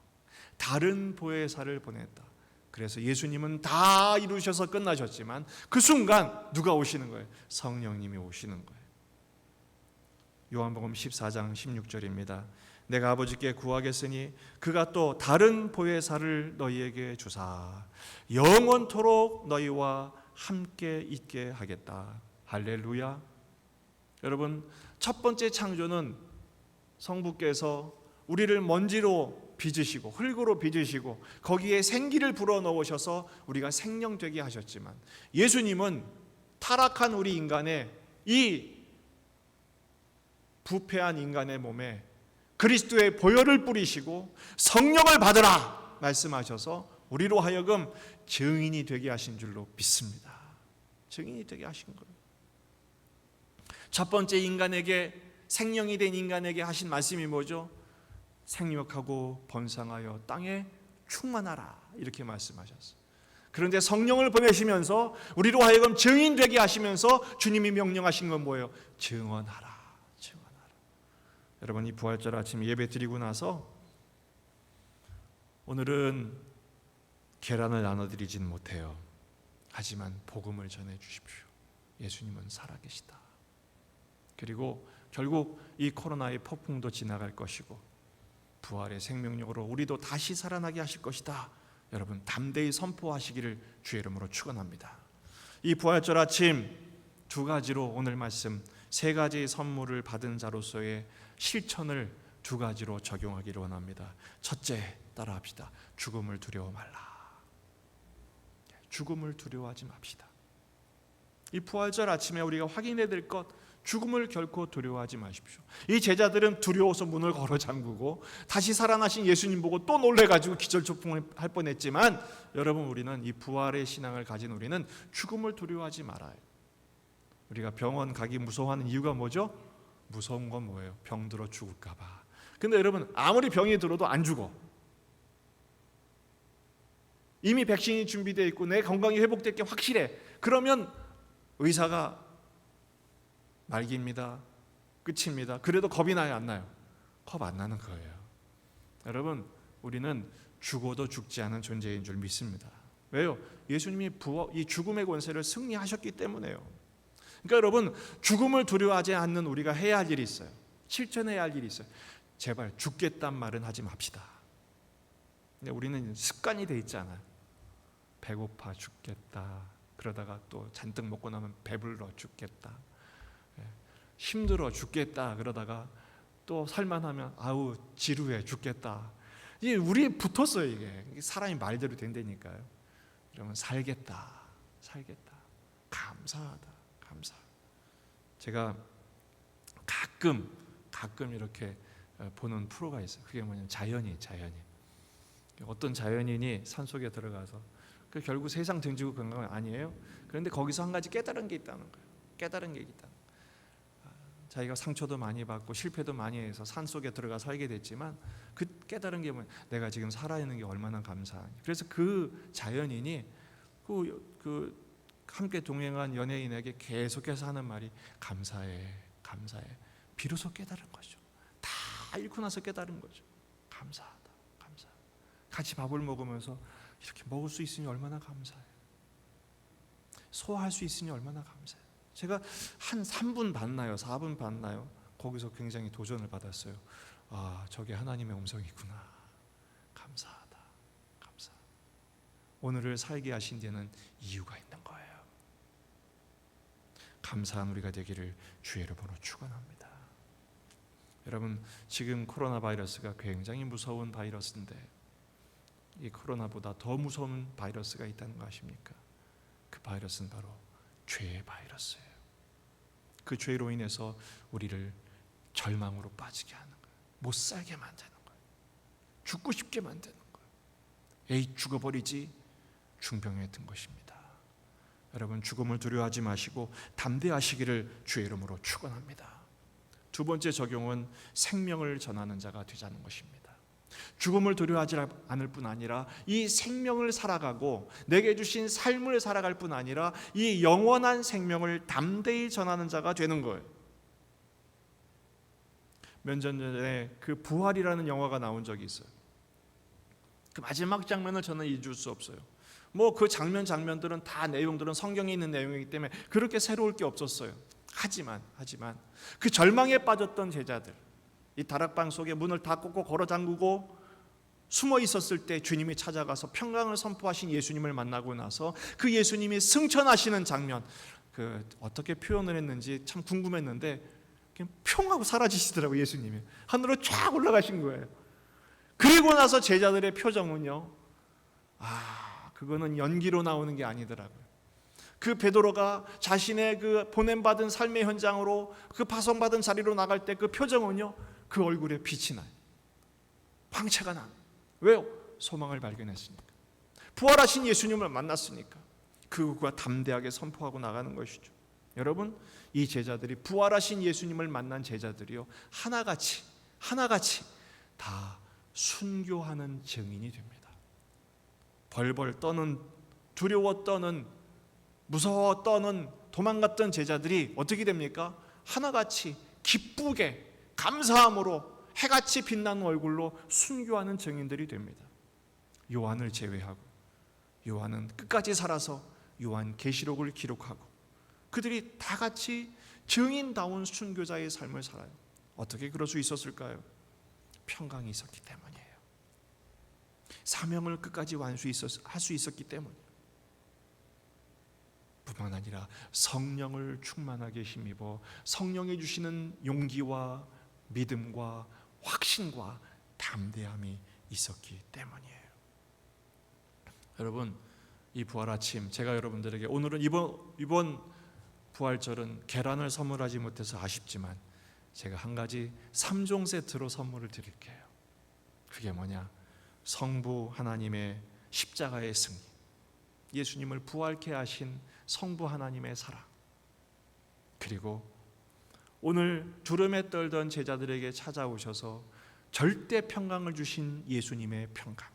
다른 보혜사를 보냈다. 그래서 예수님은 다 이루셔서 끝나셨지만 그 순간 누가 오시는 거예요? 성령님이 오시는 거예요. 요한복음 14장 16절입니다. 내가 아버지께 구하겠으니 그가 또 다른 보혜사를 너희에게 주사 영원토록 너희와 함께 있게 하겠다. 할렐루야. 여러분, 첫 번째 창조는 성부께서 우리를 먼지로 빚으시고 흙으로 빚으시고 거기에 생기를 불어넣으셔서 우리가 생명되게 하셨지만 예수님은 타락한 우리 인간의 이 부패한 인간의 몸에 그리스도의 보혈을 뿌리시고 성령을 받으라 말씀하셔서 우리로 하여금 증인이 되게 하신 줄로 믿습니다. 증인이 되게 하신 거예요. 첫 번째 인간에게 생명이 된 인간에게 하신 말씀이 뭐죠? 생육하고 번성하여 땅에 충만하라 이렇게 말씀하셨어요. 그런데 성령을 보내시면서 우리로 하여금 증인 되게 하시면서 주님이 명령하신 건 뭐예요? 증언하라. 증언하라. 여러분, 이 부활절 아침 예배 드리고 나서 오늘은 계란을 나눠드리진 못해요. 하지만 복음을 전해 주십시오. 예수님은 살아계시다. 그리고 결국 이 코로나의 폭풍도 지나갈 것이고 부활의 생명력으로 우리도 다시 살아나게 하실 것이다. 여러분, 담대히 선포하시기를 주의 이름으로 축원합니다. 이 부활절 아침 두 가지로 오늘 말씀 세 가지의 선물을 받은 자로서의 실천을 두 가지로 적용하기를 원합니다. 첫째, 따라합시다. 죽음을 두려워 말라. 죽음을 두려워하지 맙시다. 이 부활절 아침에 우리가 확인해야 될 것, 죽음을 결코 두려워하지 마십시오. 이 제자들은 두려워서 문을 걸어 잠그고 다시 살아나신 예수님 보고 또 놀래가지고 기절초풍할 뻔했지만 여러분, 우리는 이 부활의 신앙을 가진 우리는 죽음을 두려워하지 말아요. 우리가 병원 가기 무서워하는 이유가 뭐죠? 무서운 건 뭐예요? 병 들어 죽을까 봐. 근데 여러분, 아무리 병이 들어도 안 죽어. 이미 백신이 준비되어 있고 내 건강이 회복될 게 확실해. 그러면 의사가 말기입니다. 끝입니다. 그래도 겁이 나요, 안 나요? 겁 안 나는 거예요. 여러분, 우리는 죽어도 죽지 않은 존재인 줄 믿습니다. 왜요? 예수님이 이 죽음의 권세를 승리하셨기 때문에요. 그러니까 여러분, 죽음을 두려워하지 않는 우리가 해야 할 일이 있어요. 실천해야 할 일이 있어요. 제발 죽겠단 말은 하지 맙시다. 근데 우리는 습관이 돼 있잖아요. 배고파 죽겠다. 그러다가 또 잔뜩 먹고 나면 배불러 죽겠다. 힘들어 죽겠다. 그러다가 또 살만하면 아우 지루해 죽겠다. 이게 우리에 붙었어요. 이게 사람이 말대로 된다니까요. 그러면 살겠다. 감사하다. 제가 가끔 이렇게 보는 프로가 있어요. 그게 뭐냐면 자연인. 어떤 자연인이 산속에 들어가서 결국 세상 등지고 그런 건 아니에요. 그런데 거기서 한 가지 깨달은 게 있다는 거예요. 자기가 상처도 많이 받고 실패도 많이 해서 산속에 들어가 살게 됐지만 그 깨달은 게 뭐냐, 내가 지금 살아있는 게 얼마나 감사하니. 그래서 그 자연인이 그 함께 동행한 연예인에게 계속해서 하는 말이 감사해. 비로소 깨달은 거죠. 다 잃고 나서 깨달은 거죠. 감사하다. 같이 밥을 먹으면서 이렇게 먹을 수 있으니 얼마나 감사해. 소화할 수 있으니 얼마나 감사해. 제가 한 3분 봤나요? 4분 봤나요? 거기서 굉장히 도전을 받았어요. 아, 저게 하나님의 음성이구나. 감사하다. 오늘을 살게 하신 데는 이유가 있는 거예요. 감사한 우리가 되기를 주의 이름으로 축원합니다. 여러분, 지금 코로나 바이러스가 굉장히 무서운 바이러스인데 이 코로나보다 더 무서운 바이러스가 있다는 거 아십니까? 그 바이러스는 바로 죄의 바이러스예요. 그 죄로 인해서 우리를 절망으로 빠지게 하는 거예요. 못 살게 만드는 거예요. 죽고 싶게 만드는 거예요. 에이, 죽어버리지. 중병에 든 것입니다. 여러분, 죽음을 두려워하지 마시고 담대하시기를 주의 이름으로 축원합니다. 두 번째 적용은 생명을 전하는 자가 되자는 것입니다. 죽음을 두려워하지 않을 뿐 아니라 이 생명을 살아가고 내게 주신 삶을 살아갈 뿐 아니라 이 영원한 생명을 담대히 전하는 자가 되는 거예요. 몇 년 전에 그 부활이라는 영화가 나온 적이 있어요. 그 마지막 장면을 저는 잊을 수 없어요. 뭐 그 장면들은 다 내용들은 성경에 있는 내용이기 때문에 그렇게 새로울 게 없었어요. 하지만 그 절망에 빠졌던 제자들, 이 다락방 속에 문을 다 꽂고 걸어 잠그고 숨어 있었을 때 주님이 찾아가서 평강을 선포하신 예수님을 만나고 나서 그 예수님이 승천하시는 장면, 그 어떻게 표현을 했는지 참 궁금했는데 그냥 평하고 사라지시더라고요. 예수님이 하늘로 쫙 올라가신 거예요. 그리고 나서 제자들의 표정은요, 그거는 연기로 나오는 게 아니더라고요. 그 베드로가 자신의 그 보냄받은 삶의 현장으로 그 파송받은 자리로 나갈 때 그 표정은요, 그 얼굴에 빛이 나요. 광채가 나. 왜요? 소망을 발견했으니까. 부활하신 예수님을 만났으니까. 그가 담대하게 선포하고 나가는 것이죠. 여러분, 이 제자들이 부활하신 예수님을 만난 제자들이요, 하나같이 다 순교하는 증인이 됩니다. 벌벌 떠는, 두려워 떠는, 무서워 떠는, 도망갔던 제자들이 어떻게 됩니까? 하나같이 기쁘게 감사함으로 해같이 빛나는 얼굴로 순교하는 증인들이 됩니다. 요한을 제외하고, 요한은 끝까지 살아서 요한 계시록을 기록하고 그들이 다 같이 증인다운 순교자의 삶을 살아요. 어떻게 그럴 수 있었을까요? 평강이 있었기 때문이에요. 사명을 끝까지 할 수 있었기 때문이에요. 뿐만 아니라 성령을 충만하게 힘입어 성령이 주시는 용기와 믿음과 확신과 담대함이 있었기 때문이에요. 여러분, 이 부활 아침 제가 여러분들에게 오늘은 이번 부활절은 계란을 선물하지 못해서 아쉽지만 제가 한 가지 3종 세트로 선물을 드릴게요. 그게 뭐냐? 성부 하나님의 십자가의 승리, 예수님을 부활케 하신 성부 하나님의 사랑, 그리고 오늘 두려움에 떨던 제자들에게 찾아오셔서 절대 평강을 주신 예수님의 평강.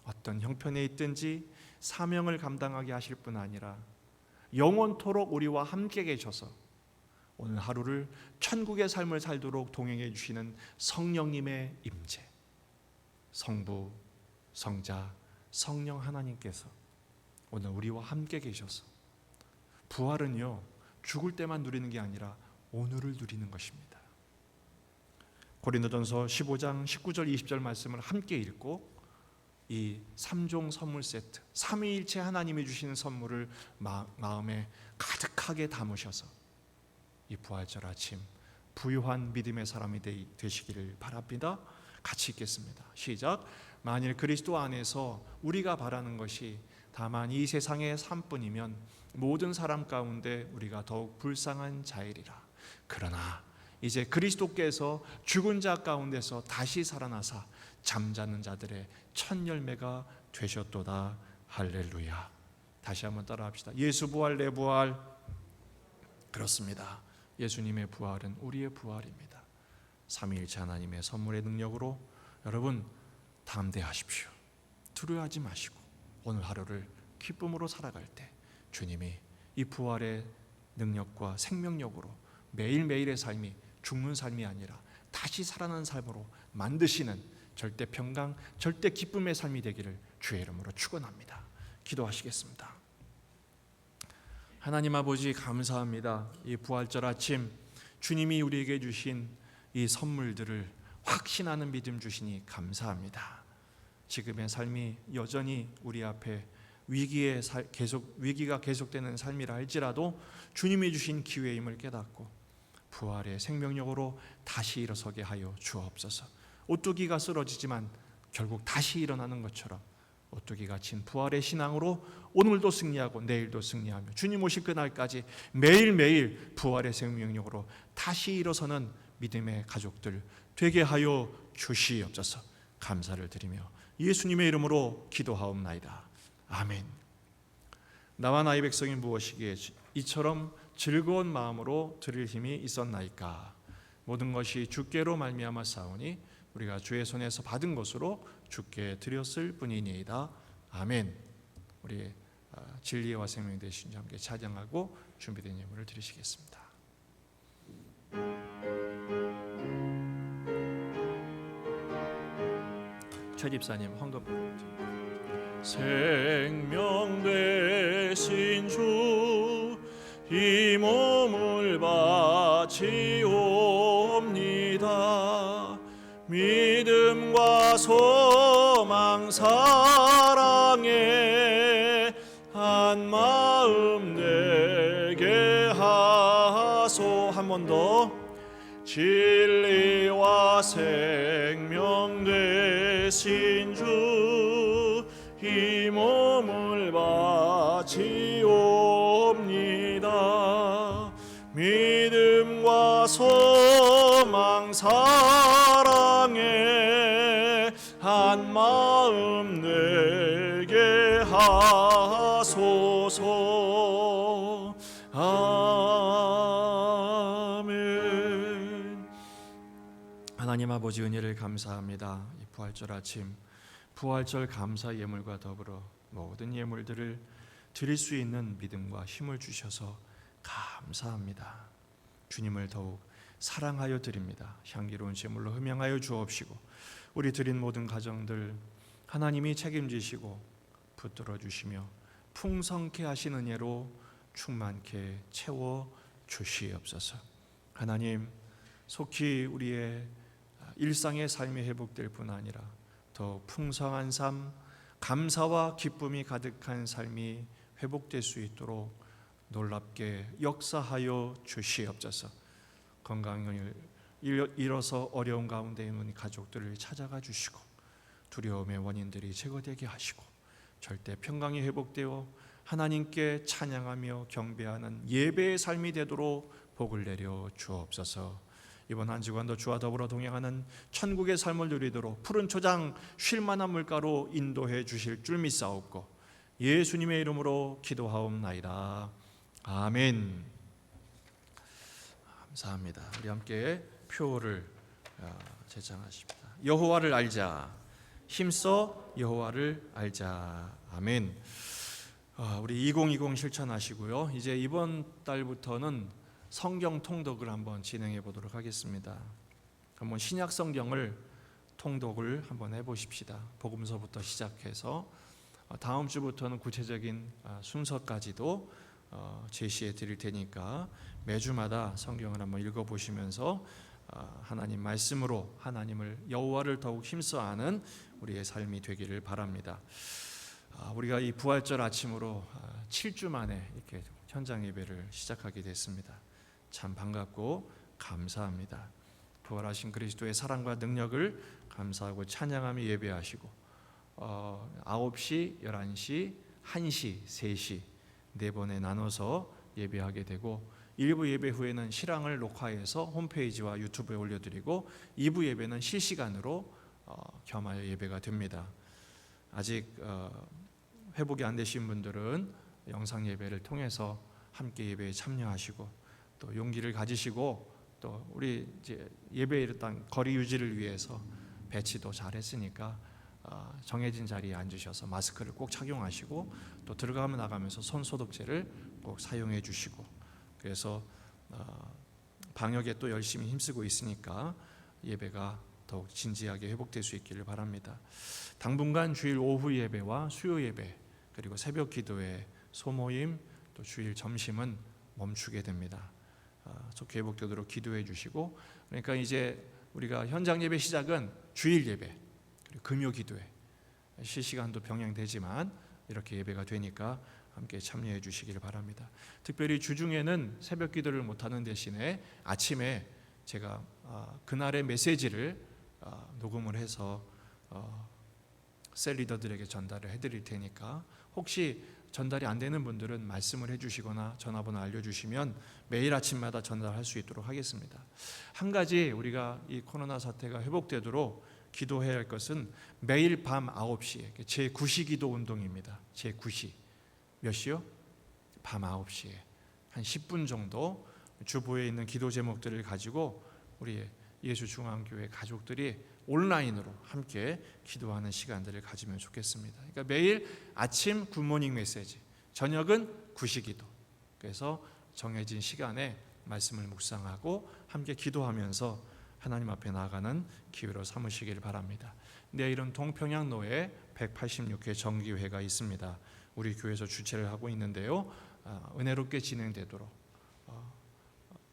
어떤 형편에 있든지 사명을 감당하게 하실 뿐 아니라 영원토록 우리와 함께 계셔서 오늘 하루를 천국의 삶을 살도록 동행해 주시는 성령님의 임재, 성부, 성자, 성령 하나님께서 오늘 우리와 함께 계셔서 부활은요, 죽을 때만 누리는 게 아니라 오늘을 누리는 것입니다. 고린도전서 15장 19절 20절 말씀을 함께 읽고 이 3종 선물 세트, 삼위일체 하나님이 주시는 선물을 마음에 가득하게 담으셔서 이 부활절 아침 부유한 믿음의 사람이 되시기를 바랍니다. 같이 읽겠습니다. 시작. 만일 그리스도 안에서 우리가 바라는 것이 다만 이 세상의 삶뿐이면 모든 사람 가운데 우리가 더욱 불쌍한 자이리라. 그러나 이제 그리스도께서 죽은 자 가운데서 다시 살아나사 잠자는 자들의 첫 열매가 되셨도다. 할렐루야. 다시 한번 따라합시다. 예수 부활, 내 부활. 그렇습니다. 예수님의 부활은 우리의 부활입니다. 삼위일체 하나님의 선물의 능력으로 여러분 담대하십시오. 두려워하지 마시고 오늘 하루를 기쁨으로 살아갈 때 주님이 이 부활의 능력과 생명력으로 매일매일의 삶이 죽는 삶이 아니라 다시 살아나는 삶으로 만드시는 절대 평강, 절대 기쁨의 삶이 되기를 주의 이름으로 축원합니다. 기도하시겠습니다. 하나님 아버지, 감사합니다. 이 부활절 아침 주님이 우리에게 주신 이 선물들을 확신하는 믿음 주시니 감사합니다. 지금의 삶이 여전히 우리 앞에 위기가 계속되는 삶이라 할지라도 주님이 주신 기회임을 깨닫고 부활의 생명력으로 다시 일어서게 하여 주옵소서. 오뚜기가 쓰러지지만 결국 다시 일어나는 것처럼 오뚜기가 진 부활의 신앙으로 오늘도 승리하고 내일도 승리하며 주님 오실 그날까지 매일매일 부활의 생명력으로 다시 일어서는 믿음의 가족들 되게 하여 주시옵소서. 감사를 드리며 예수님의 이름으로 기도하옵나이다. 아멘. 나와 나의 백성이 무엇이기에 이처럼 즐거운 마음으로 드릴 힘이 있었나이까. 모든 것이 주께로 말미암아 싸우니 우리가 주의 손에서 받은 것으로 주께 드렸을 뿐이니이다. 아멘. 우리 진리와 생명 되신 주 함께 찬양하고 준비된 예물을 드리시겠습니다. 최 집사님 헌금. 생명 되신 주 이 몸을 바치옵니다. 믿음과 소망 사랑에 한 마음 되게 하소. 한 번 더. 진리와 생명 되신 주 이 몸을 바치옵니다. 믿음과 소망 사랑에 한 마음 되게 하소서. 아멘. 하나님 아버지 은혜를 감사합니다. 이 부활절 아침 부활절 감사 예물과 더불어 모든 예물들을 드릴 수 있는 믿음과 힘을 주셔서 감사합니다. 주님을 더욱 사랑하여 드립니다. 향기로운 제물로 흠양하여 주옵시고 우리 드린 모든 가정들 하나님이 책임지시고 붙들어 주시며 풍성케 하신 은혜로 충만케 채워 주시옵소서. 하나님 속히 우리의 일상의 삶이 회복될 뿐 아니라 더 풍성한 삶, 감사와 기쁨이 가득한 삶이 회복될 수 있도록 놀랍게 역사하여 주시옵소서. 건강을 잃어서 어려운 가운데 있는 가족들을 찾아가 주시고 두려움의 원인들이 제거되게 하시고 절대 평강이 회복되어 하나님께 찬양하며 경배하는 예배의 삶이 되도록 복을 내려 주옵소서. 이번 한 주간도 주와 더불어 동행하는 천국의 삶을 누리도록 푸른 초장 쉴만한 물가로 인도해 주실 줄 믿사옵고 예수님의 이름으로 기도하옵나이다. 아멘. 감사합니다. 우리 함께 표를 제창하십니다. 여호와를 알자. 힘써 여호와를 알자. 아멘. 우리 2020 실천하시고요. 이제 이번 달부터는 성경 통독을 한번 진행해 보도록 하겠습니다. 한번 신약 성경을 통독을 한번 해보십시다. 복음서부터 시작해서 다음 주부터는 구체적인 순서까지도 제시해 드릴 테니까 매주마다 성경을 한번 읽어보시면서 하나님 말씀으로 하나님을 여호와를 더욱 힘써 아는 우리의 삶이 되기를 바랍니다. 우리가 이 부활절 아침으로 7주 만에 이렇게 현장 예배를 시작하게 됐습니다. 참 반갑고 감사합니다. 부활하신 그리스도의 사랑과 능력을 감사하고 찬양하며 예배하시고 9시, 11시, 1시, 3시 네 번에 나눠서 예배하게 되고 1부 예배 후에는 실황을 녹화해서 홈페이지와 유튜브에 올려드리고 2부 예배는 실시간으로 겸하여 예배가 됩니다. 아직 회복이 안 되신 분들은 영상 예배를 통해서 함께 예배에 참여하시고 또 용기를 가지시고 또 우리 이제 예배에 일단 거리 유지를 위해서 배치도 잘 했으니까 정해진 자리에 앉으셔서 마스크를 꼭 착용하시고 또 들어가면 나가면서 손 소독제를 꼭 사용해 주시고 그래서 방역에 또 열심히 힘쓰고 있으니까 예배가 더욱 진지하게 회복될 수 있기를 바랍니다. 당분간 주일 오후 예배와 수요 예배 그리고 새벽 기도회 소모임 또 주일 점심은 멈추게 됩니다. 좋게 회복되도록 기도해 주시고 그러니까 이제 우리가 현장 예배 시작은 주일 예배 그리고 금요 기도회 실시간도 병행되지만 이렇게 예배가 되니까 함께 참여해 주시길 바랍니다. 특별히 주중에는 새벽 기도를 못하는 대신에 아침에 제가 그날의 메시지를 녹음을 해서 셀 리더들에게 전달을 해드릴 테니까 혹시 전달이 안 되는 분들은 말씀을 해주시거나 전화번호 알려주시면 매일 아침마다 전달할 수 있도록 하겠습니다. 한 가지 우리가 이 코로나 사태가 회복되도록 기도해야 할 것은 매일 밤 9시에 제9시 기도 운동입니다. 제9시 몇 시요? 밤 9시에 한 10분 정도 주보에 있는 기도 제목들을 가지고 우리 예수중앙교회 가족들이 온라인으로 함께 기도하는 시간들을 가지면 좋겠습니다. 그러니까 매일 아침 굿모닝 메시지, 저녁은 9시 기도. 그래서 정해진 시간에 말씀을 묵상하고 함께 기도하면서 하나님 앞에 나아가는 기회로 삼으시길 바랍니다. 내일은 동평양로에 186회 정기회가 있습니다. 우리 교회에서 주최를 하고 있는데요. 은혜롭게 진행되도록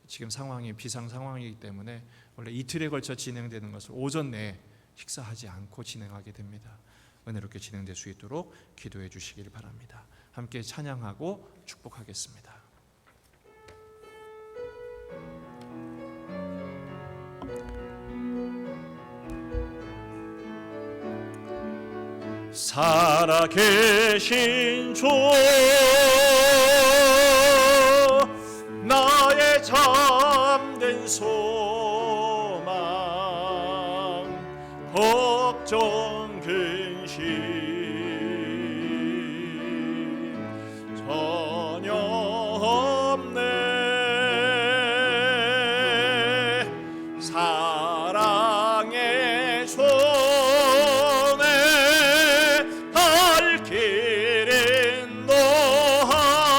지금 상황이 비상 상황이기 때문에 원래 이틀에 걸쳐 진행되는 것을 오전 내에 식사하지 않고 진행하게 됩니다. 은혜롭게 진행될 수 있도록 기도해 주시길 바랍니다. 함께 찬양하고 축복하겠습니다. 살아계신 주 나의 참된 소망 걱정 근심 전혀 없네 사랑의 손에 갈 길은 너하니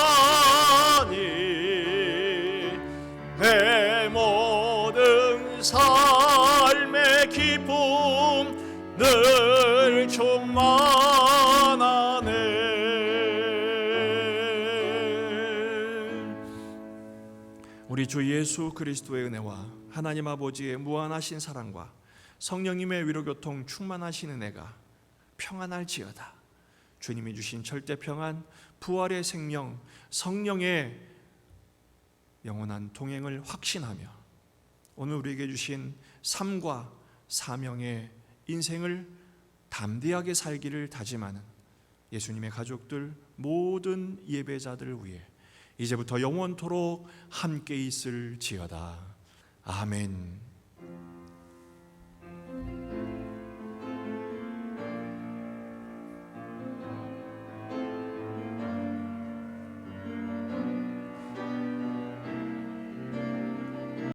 내 모든 삶의 기쁨 늘 충만하네 우리 주 예수 그리스도의 은혜와 하나님 아버지의 무한하신 사랑과 성령님의 위로교통 충만하신 은혜가 평안할지어다. 주님이 주신 절대 평안, 부활의 생명, 성령의 영원한 동행을 확신하며 오늘 우리에게 주신 삶과 사명의 인생을 담대하게 살기를 다짐하는 예수님의 가족들 모든 예배자들을 위해 이제부터 영원토록 함께 있을지어다. 아멘.